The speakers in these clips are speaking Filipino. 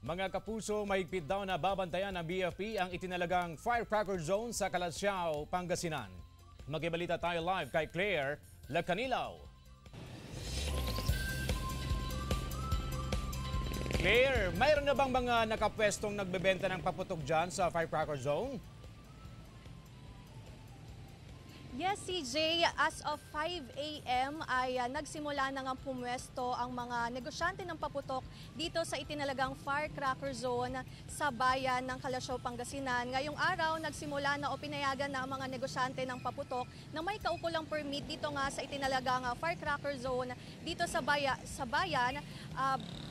Mga kapuso, mahigpit daw na babantayan ng BFP ang itinalagang firecracker zone sa Calasiao, Pangasinan. Magibalita tayo live kay Claire Lacanilaw. Claire, mayroon na bang mga nakapwestong nagbebenta ng paputok dyan sa firecracker zone? Yes, CJ, as of 5 a.m. ay nagsimula na nga pumwesto ang mga negosyante ng paputok dito sa itinalagang firecracker zone sa bayan ng Calasiao, Pangasinan. Ngayong araw, nagsimula na o pinayagan na ang mga negosyante ng paputok na may kaukulang permit dito nga sa itinalagang firecracker zone dito sa bayan.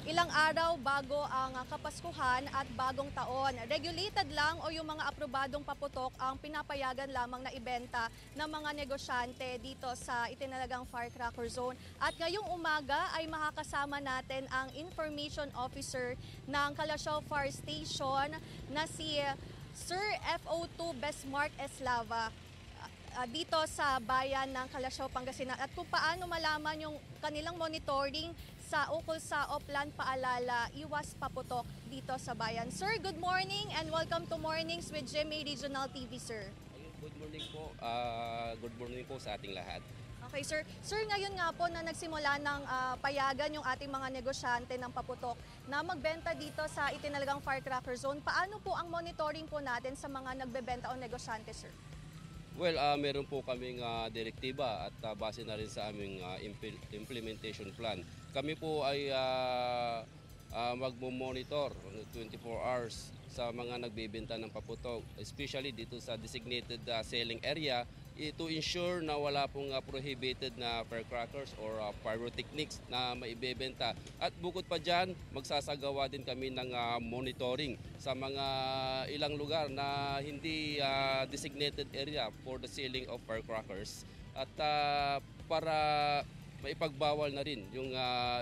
Ilang araw bago ang Kapaskuhan at Bagong Taon. Regulated lang o yung mga aprobadong paputok ang pinapayagan lamang na ibenta ng mga negosyante dito sa itinalagang firecracker zone. At ngayong umaga ay makakasama natin ang Information Officer ng Calasiao Fire Station na si Sir FO2 Besmark Eslava dito sa bayan ng Calasiao, Pangasinan, at kung paano malaman yung kanilang monitoring sa ukol sa Oplan Paalala, Iwas Paputok dito sa bayan. Sir, good morning and welcome to Mornings with GMA Regional TV, sir. Good morning po. Good morning po sa ating lahat. Okay, sir. Sir, ngayon nga po na nagsimula ng payagan yung ating mga negosyante ng paputok na magbenta dito sa itinalagang firecracker zone. Paano po ang monitoring po natin sa mga nagbebenta o negosyante, sir? Well, meron po kaming direktiba at base na rin sa aming implementation plan. Kami po ay magmo-monitor 24 hours sa mga nagbebenta ng paputok, especially dito sa designated selling area, to ensure na wala pong prohibited na firecrackers or pyrotechnics na maibebenta. At bukod pa dyan, magsasagawa din kami ng monitoring sa mga ilang lugar na hindi designated area for the selling of firecrackers. At para maipagbawal na rin yung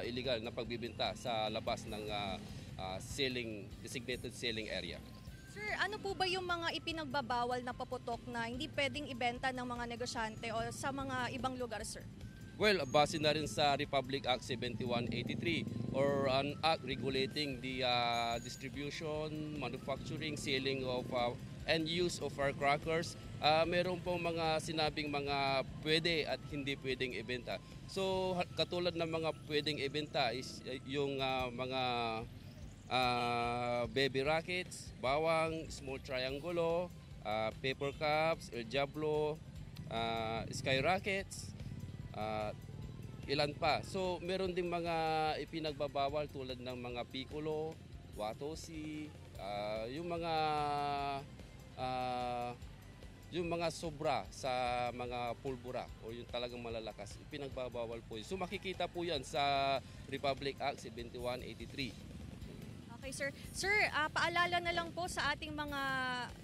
illegal na pagbibenta sa labas ng designated selling area. Sir, ano po ba yung mga ipinagbabawal na paputok na hindi pwedeng ibenta ng mga negosyante o sa mga ibang lugar, sir? Well, base na rin sa Republic Act 7183 or an act regulating the distribution, manufacturing, selling of and use of firecrackers, meron pong mga sinabing mga pwede at hindi pwedeng ibenta. So katulad ng mga pwedeng ibenta is yung mga baby rockets, bawang, small triangulo, paper cups, El Diablo, sky rockets, ilan pa. So meron din mga ipinagbabawal tulad ng mga piccolo, watosi, yung mga sobra sa mga pulbura o yung talagang malalakas, ipinagbabawal po yun. So makikita po yan sa Republic Act 7183. Okay, sir. Sir, paalala na lang po sa ating mga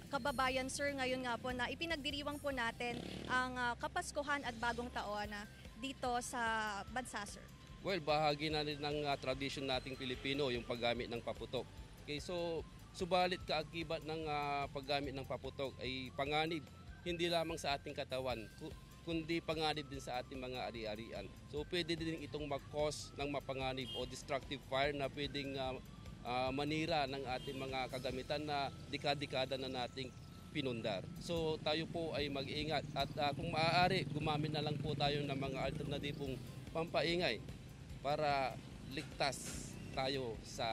kababayan, sir, ngayon nga po na ipinagdiriwang po natin ang Kapaskuhan at Bagong Taon dito sa bansa, sir. Well, bahagi na rin ng tradition nating Pilipino yung paggamit ng paputok. Okay, so subalit kaakibat ng paggamit ng paputok ay panganib hindi lamang sa ating katawan, kundi panganib din sa ating mga ari-arian. So pwede din itong mag-cause ng mapanganib o destructive fire na pwedeng manira ng ating mga kagamitan na dekada na nating pinundar. So tayo po ay mag-ingat at kung maaari, gumamit na lang po tayo ng mga alternatibong pampaingay para ligtas tayo sa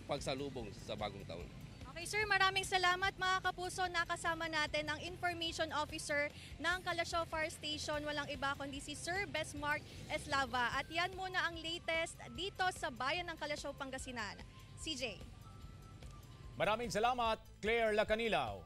pagsalubong sa Bagong Taon. Okay, sir, maraming salamat mga kapuso. Nakasama natin ang Information Officer ng Calasiao Fire Station. Walang iba kundi si Sir Besmark Eslava. At yan muna ang latest dito sa bayan ng Calasiao, Pangasinan. CJ. Maraming salamat, Claire Lacanilaw.